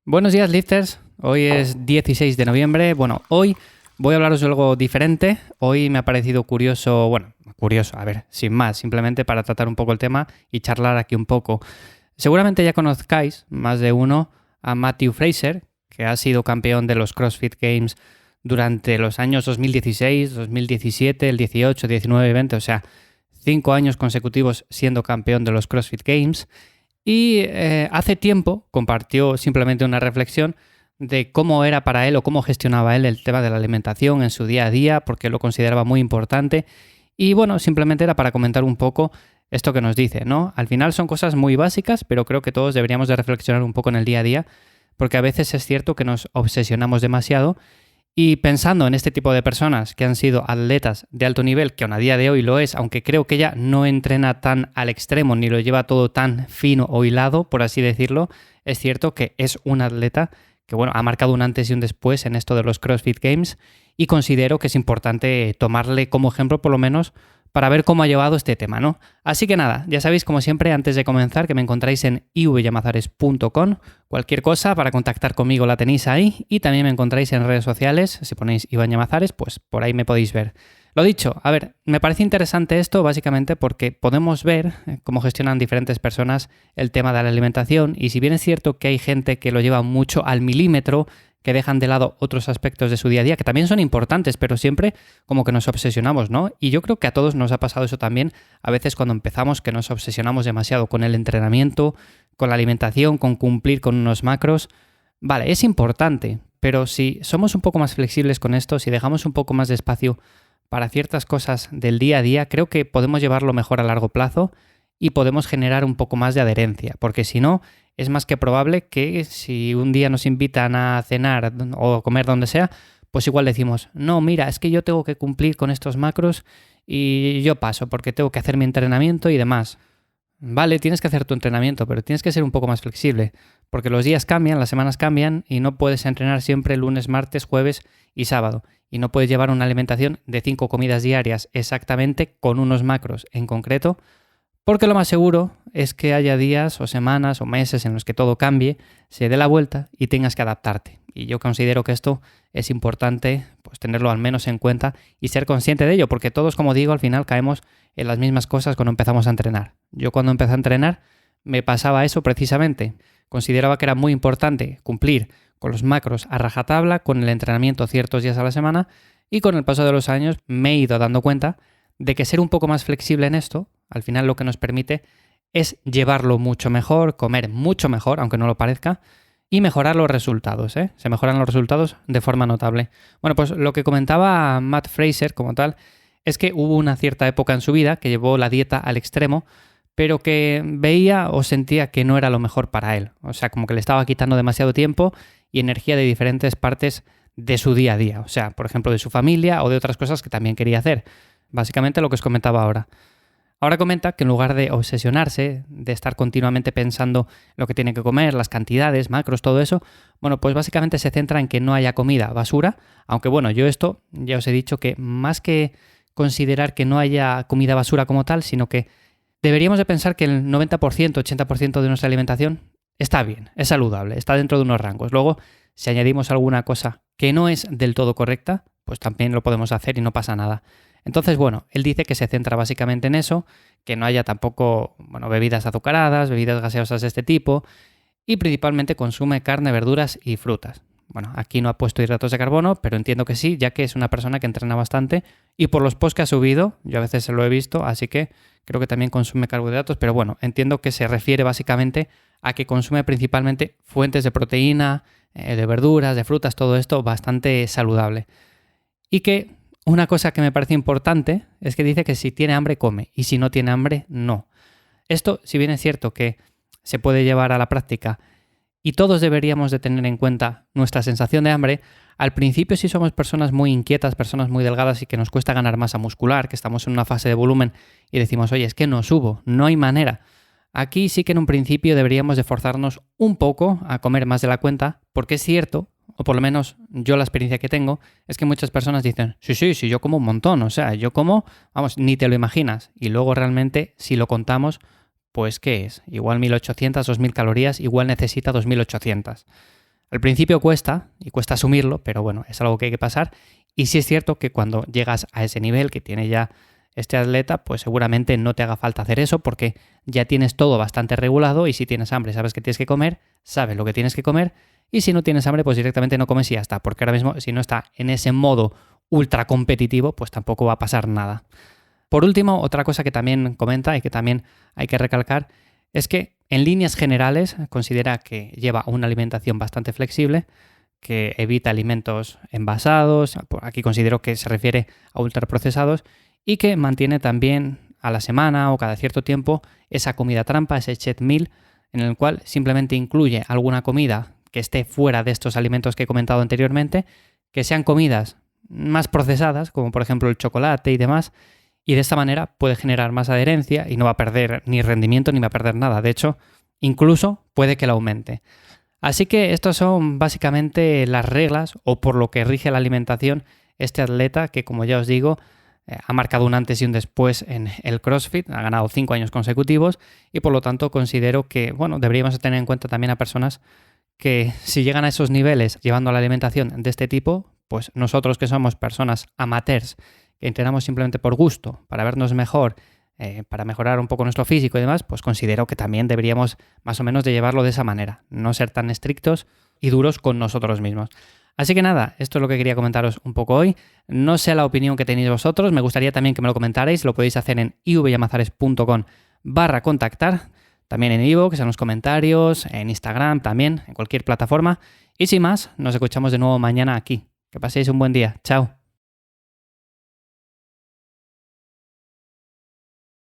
Buenos días, lifters. Hoy es 16 de noviembre. Bueno, hoy voy a hablaros de algo diferente. Hoy me ha parecido curioso, a ver, sin más, simplemente para tratar un poco el tema y charlar aquí un poco. Seguramente ya conozcáis, más de uno, a Matthew Fraser, que ha sido campeón de los CrossFit Games durante los años 2016, 2017, el 18, 19 y 20, o sea, 5 años consecutivos siendo campeón de los CrossFit Games. Y hace tiempo compartió simplemente una reflexión de cómo era para él o cómo gestionaba él el tema de la alimentación en su día a día, porque lo consideraba muy importante. Y bueno, simplemente era para comentar un poco esto que nos dice, ¿no? Al final son cosas muy básicas, pero creo que todos deberíamos de reflexionar un poco en el día a día, porque a veces es cierto que nos obsesionamos demasiado. Y pensando en este tipo de personas que han sido atletas de alto nivel, que aún a día de hoy lo es, aunque creo que ella no entrena tan al extremo ni lo lleva todo tan fino o hilado, por así decirlo, es cierto que es un atleta que ha marcado un antes y un después en esto de los CrossFit Games y considero que es importante tomarle como ejemplo por lo menos para ver cómo ha llevado este tema, ¿no? Así que nada, ya sabéis como siempre antes de comenzar que me encontráis en ivyamazares.com. Cualquier cosa para contactar conmigo la tenéis ahí y también me encontráis en redes sociales. Si ponéis Iván Llamazares, pues por ahí me podéis ver. Lo dicho, a ver, me parece interesante esto básicamente porque podemos ver cómo gestionan diferentes personas el tema de la alimentación y si bien es cierto que hay gente que lo lleva mucho al milímetro, que dejan de lado otros aspectos de su día a día, que también son importantes, pero siempre como que nos obsesionamos, ¿no? Y yo creo que a todos nos ha pasado eso también, a veces cuando empezamos, que nos obsesionamos demasiado con el entrenamiento, con la alimentación, con cumplir con unos macros. Vale, es importante, pero si somos un poco más flexibles con esto, si dejamos un poco más de espacio para ciertas cosas del día a día, creo que podemos llevarlo mejor a largo plazo y podemos generar un poco más de adherencia, porque si no, es más que probable que si un día nos invitan a cenar o comer donde sea, pues igual decimos, no, mira, es que yo tengo que cumplir con estos macros y yo paso porque tengo que hacer mi entrenamiento y demás. Vale, tienes que hacer tu entrenamiento, pero tienes que ser un poco más flexible, porque los días cambian, las semanas cambian y no puedes entrenar siempre lunes, martes, jueves y sábado. Y no puedes llevar una alimentación de 5 comidas diarias exactamente con unos macros en concreto, porque lo más seguro es que haya días o semanas o meses en los que todo cambie, se dé la vuelta y tengas que adaptarte. Y yo considero que esto es importante pues tenerlo al menos en cuenta y ser consciente de ello, porque todos, como digo, al final caemos en las mismas cosas cuando empezamos a entrenar. Yo cuando empecé a entrenar me pasaba eso precisamente. Consideraba que era muy importante cumplir con los macros a rajatabla, con el entrenamiento ciertos días a la semana y con el paso de los años me he ido dando cuenta de que ser un poco más flexible en esto, al final lo que nos permite es llevarlo mucho mejor, comer mucho mejor, aunque no lo parezca, y mejorar los resultados, ¿eh? Se mejoran los resultados de forma notable. Bueno, pues lo que comentaba Matt Fraser como tal es que hubo una cierta época en su vida que llevó la dieta al extremo, pero que veía o sentía que no era lo mejor para él. O sea, como que le estaba quitando demasiado tiempo y energía de diferentes partes de su día a día. O sea, por ejemplo, de su familia o de otras cosas que también quería hacer. Básicamente lo que os comentaba ahora. Ahora comenta que en lugar de obsesionarse, de estar continuamente pensando lo que tiene que comer, las cantidades, macros, todo eso, bueno, pues básicamente se centra en que no haya comida basura, aunque bueno, yo esto ya os he dicho que más que considerar que no haya comida basura como tal, sino que deberíamos de pensar que el 90%, 80% de nuestra alimentación está bien, es saludable, está dentro de unos rangos. Luego, si añadimos alguna cosa que no es del todo correcta, pues también lo podemos hacer y no pasa nada. Entonces, bueno, él dice que se centra básicamente en eso, que no haya tampoco, bebidas azucaradas, bebidas gaseosas de este tipo y principalmente consume carne, verduras y frutas. Bueno, aquí no ha puesto hidratos de carbono, pero entiendo que sí, ya que es una persona que entrena bastante y por los posts que ha subido, yo a veces se lo he visto, así que creo que también consume carbohidratos, pero bueno, entiendo que se refiere básicamente a que consume principalmente fuentes de proteína, de verduras, de frutas, todo esto bastante saludable. Y que una cosa que me parece importante es que dice que si tiene hambre, come, y si no tiene hambre, no. Esto, si bien es cierto que se puede llevar a la práctica y todos deberíamos de tener en cuenta nuestra sensación de hambre, al principio si somos personas muy inquietas, personas muy delgadas y que nos cuesta ganar masa muscular, que estamos en una fase de volumen y decimos, oye, es que no subo, no hay manera. Aquí sí que en un principio deberíamos de forzarnos un poco a comer más de la cuenta, porque es cierto, o por lo menos yo la experiencia que tengo, es que muchas personas dicen, sí, yo como un montón, o sea, yo como, ni te lo imaginas. Y luego realmente, si lo contamos, pues ¿qué es? Igual 1800, 2000 calorías, igual necesita 2800. Al principio cuesta, y cuesta asumirlo, pero bueno, es algo que hay que pasar. Y sí es cierto que cuando llegas a ese nivel que tiene ya este atleta, pues seguramente no te haga falta hacer eso porque ya tienes todo bastante regulado y si tienes hambre sabes que tienes que comer, sabes lo que tienes que comer y si no tienes hambre pues directamente no comes y ya está, porque ahora mismo si no está en ese modo ultra competitivo pues tampoco va a pasar nada. Por último, otra cosa que también comenta y que también hay que recalcar es que en líneas generales considera que lleva una alimentación bastante flexible, que evita alimentos envasados, aquí considero que se refiere a ultraprocesados, y que mantiene también a la semana o cada cierto tiempo esa comida trampa, ese cheat meal, en el cual simplemente incluye alguna comida que esté fuera de estos alimentos que he comentado anteriormente, que sean comidas más procesadas, como por ejemplo el chocolate y demás, y de esta manera puede generar más adherencia y no va a perder ni rendimiento ni va a perder nada. De hecho, incluso puede que la aumente. Así que estas son básicamente las reglas o por lo que rige la alimentación este atleta que, como ya os digo, ha marcado un antes y un después en el CrossFit, ha ganado 5 años consecutivos y por lo tanto considero que, bueno, deberíamos tener en cuenta también a personas que si llegan a esos niveles llevando la alimentación de este tipo, pues nosotros que somos personas amateurs, que entrenamos simplemente por gusto, para vernos mejor, para mejorar un poco nuestro físico y demás, pues considero que también deberíamos más o menos de llevarlo de esa manera, no ser tan estrictos y duros con nosotros mismos. Así que nada, esto es lo que quería comentaros un poco hoy. No sé la opinión que tenéis vosotros, me gustaría también que me lo comentarais, lo podéis hacer en ivyamazares.com/contactar, también en iVoox, en los comentarios, en Instagram también, en cualquier plataforma. Y sin más, nos escuchamos de nuevo mañana aquí. Que paséis un buen día. Chao.